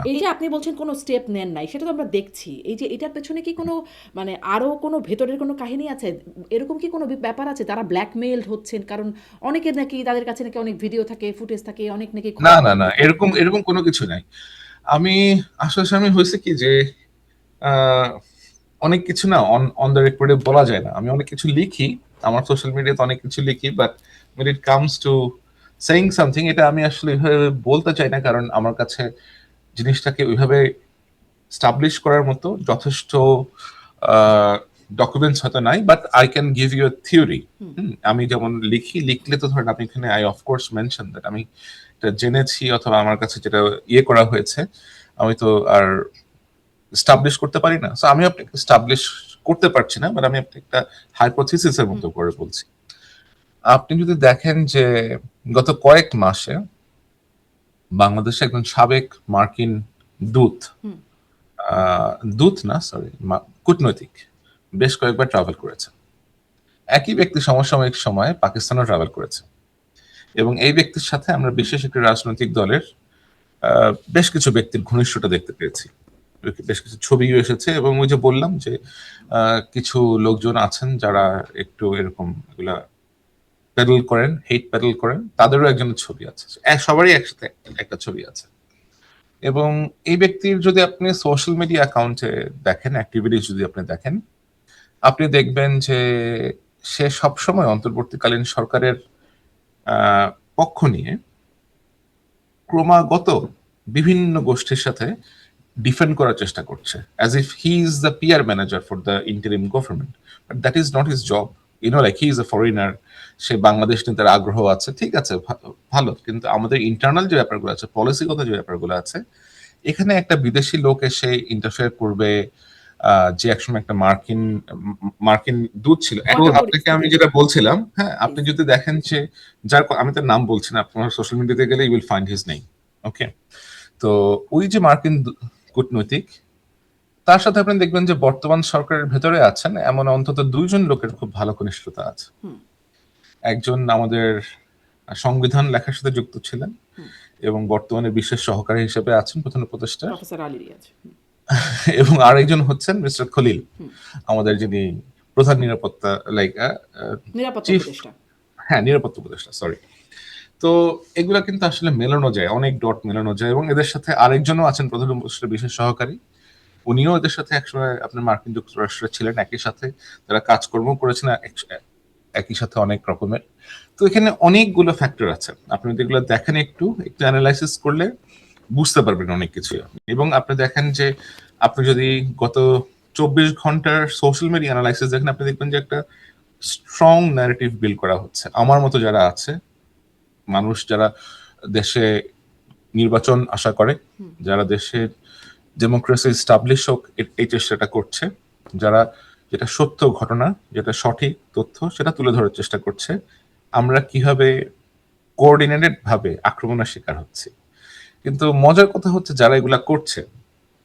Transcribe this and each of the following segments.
এই যে আপনি বলছেন কোনো স্টেপ নেন নাই, সেটা তো আমরা দেখছি। এই যে এটার পেছনে কি কোনো মানে আরো কোনো ভেতরের কোনো কাহিনী আছে? এরকম কি কোনো ব্যাপার আছে তারা ব্ল্যাকমেইলড হচ্ছেন? কারণ অনেকের নাকি তাদের কাছে নাকি অনেক ভিডিও থাকে, ফুটেজ থাকে, অনেক নাকি না, ক্ষমতা না, না, থাকে। এরকম এরকম কোনো কিছু নাই। আমি আসলে আমি হয়েছে কি যে আহ, অনেক কিছু না অন অন দ্য রেকর্ডে বলা যায় না। আমি অনেক কিছু লিখি, আমার সোশ্যাল মিডিয়াতে অনেক কিছু লিখি, but when it comes to saying something, এটা আমি আসলে ওইভাবে বলতে চাই না, কারণ আমার কাছে জিনিসটাকে ওইভাবে স্টাবলিশ করার মতো যথেষ্ট ডকুমেন্টস হয়তো নাই, but I can give you a theory. আমি যেমন লিখি, লিখলে তো ধরেন আপনি এখানে আই অফকোর্স মেনশন দ্যাট আমি এটা জেনেছি, অথবা আমার কাছে যেটা ইয়ে করা হয়েছে আমি তো আর স্টাবলিশ করতে পারি না। সো আমি আপনাকে স্টাবলিশ করতে পারছি না, বাট আমি আপনাকে একটা হাইপোথিসিসের হুম, মতো করে বলছি। আপনি যদি দেখেন যে গত কয়েক মাসে বাংলাদেশে একজন সাবেক মার্কিন দূত, হুম, দূত না সরি, কূটনৈতিক, বেশ কয়েকবার ট্রাভেল করেছে। একই ব্যক্তি সমসাময়িক সময়ে পাকিস্তানও ট্রাভেল করেছে, এবং এই ব্যক্তির সাথে আমরা বিশেষ একটি রাজনৈতিক দলের বেশ কিছু ব্যক্তির ঘনিষ্ঠতা দেখতে পেয়েছি। বেশ কিছু ছবিও এসেছে, এবং ওই যে বললাম যে কিছু লোকজন আছেন যারা একটু এরকম এগুলা প্যাডেল করেন, হেট প্যাডেল করেন, তাদেরও একজনের ছবি আছে। সবারই একসাথে একটা ছবি আছে। এবং এই ব্যক্তির যদি আপনি সোশ্যাল মিডিয়া অ্যাকাউন্টে দেখেন, অ্যাক্টিভিটিস যদি আপনি দেখেন, আপনি দেখবেন যে সে সবসময় অন্তর্বর্তীকালীন সরকারের আহ, পক্ষ নিয়ে ক্রমাগত বিভিন্ন গোষ্ঠীর সাথে ডিফেন্ড করার চেষ্টা করছে, as if he is the PR manager for the interim government. But that is not his job. Like he is a foreigner, সে বাংলাদেশ নিয়ে তার আগ্রহ আছে, ঠিক আছে, ভালো, কিন্তু আমাদের ইন্টারনাল যে ব্যাপারগুলো আছে, পলিসিগত যে ব্যাপারগুলো আছে, এখানে একটা বিদেশি লোক এসে ইন্টারফেয়ার করবে। যে একসময় একটা মার্কিন মার্কিন দূত ছিল। এখন বর্তমান আপনাকে আমি পরিস্থিতি। যেটা বলছিলাম, হ্যাঁ, জি। আপনি যদি দেখেন যে আমি তার নাম বলছি না, আপনার সোশ্যাল মিডিয়াতে গেলে you will find his name. Okay. তো ওই যে মার্কিন কূটনৈতিক, তার সাথে আপনি দেখবেন যে বর্তমান সরকারের ভেতরে আছেন এমন অন্তত দুইজন লোকের খুব ভালো ঘনিষ্ঠতা আছে। হুম, একজন আমাদের সংবিধান লেখার সাথে যুক্ত ছিলেন, হুম। এবং বর্তমানে বিশেষ সহকারী হিসেবে আছেন প্রধান উপদেষ্টার। প্রফেসর আলী রিয়াজ। হুম, এবং আরেকজন হচ্ছেন মিস্টার খলিল, হুম। আমাদের যিনি প্রধান নিরাপত্তা, লাইক নিরাপত্তা চিফ, উপদেষ্টা। হ্যাঁ, নিরাপত্তা উপদেষ্টা, সরি। তো এগুলা কিন্তু আসলে মেলানো যায়, অনেক ডট মেলানো যায়, এবং এদের সাথে আরেকজনও আছেন প্রধান উপদেষ্টার বিশেষ সহকারী। উনিও এদের সাথে একসময় আপনার মার্কিন যুক্তরাষ্ট্রে ছিলেন, একই সাথে তারা কাজকর্ম করেছেন একই সাথে অনেক রকমের। তো এখানে অনেকগুলো ফ্যাক্টর আছে, আপনি যদি এগুলো দেখেন, একটু একটু অ্যানালাইসিস করলে বুঝতে পারবেন অনেক কিছু। এবং আপনি দেখেন যে আপনি যদি গত 24 ঘন্টার সোশ্যাল মিডিয়া অ্যানালাইসিস দেখেন, আপনি দেখবেন যে একটা স্ট্রং ন্যারেটিভ বিল্ড করা হচ্ছে। আমার মতো যারা আছে, মানুষ যারা দেশে নির্বাচন আশা করে, হুম, যারা দেশের ডেমোক্রেসি স্টাবলিশ হোক এই চেষ্টাটা করছে, যারা যেটা সত্য ঘটনা, যেটা সঠিক তথ্য, সেটা তুলে ধরার চেষ্টা করছে, আমরা কিভাবে কোঅর্ডিনেটেড ভাবে আক্রমণের শিকার হচ্ছি। কিন্তু মজার কথা হচ্ছে, যারা এগুলা করছে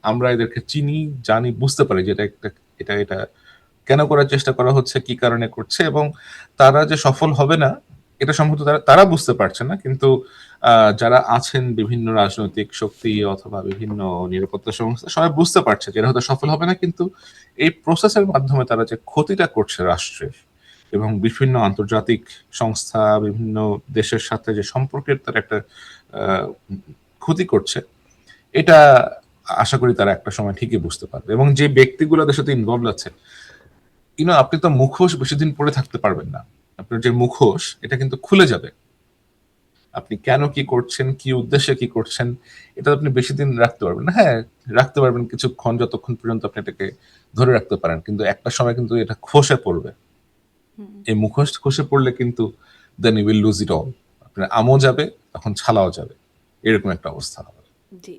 আমরা এদেরকে চিনি, জানি, বুঝতে পারি যে এটা একটা, এটা কেন করার চেষ্টা করা হচ্ছে, কি কারণে করছে, এবং তারা যে সফল হবে না এটা সম্ভবত তারা তারা বুঝতে পারছে না। কিন্তু যারা আছেন বিভিন্ন রাজনৈতিক শক্তি অথবা বিভিন্ন নিরাপত্তা সংস্থা, সবাই বুঝতে পারছে যে এরা হয়তো সফল হবে না, কিন্তু এই প্রসেসের মাধ্যমে তারা যে ক্ষতিটা করছে রাষ্ট্রের, এবং বিভিন্ন আন্তর্জাতিক সংস্থা, বিভিন্ন দেশের সাথে যে সম্পর্কের তার একটা আহ, ক্ষতি করছে, এটা আশা করি তারা একটা সময় ঠিকই বুঝতে পারবে। এবং যে ব্যক্তিগুলো তাদের সাথে ইনভলভ আছে, আপনি তো মুখোশ বেশি দিন পরে থাকতে পারবেন না। আপনার যে মুখোশ, এটা কিন্তু খুলে যাবে। আপনি কেন কি করছেন, কি উদ্দেশ্যে কি করছেন, এটা আপনি বেশি দিন রাখতে পারবেন না। হ্যাঁ, রাখতে পারবেন কিছুক্ষণ, যতক্ষণ পর্যন্ত আপনি এটাকে ধরে রাখতে পারেন, কিন্তু একটা সময় কিন্তু এটা খসে পড়বে। হুম। এই মুখোশ খসে পড়লে কিন্তু then you will lose it all. আপনার আমও যাবে, তখন ছালাও যাবে, এরকম একটা অবস্থা হবে। জি।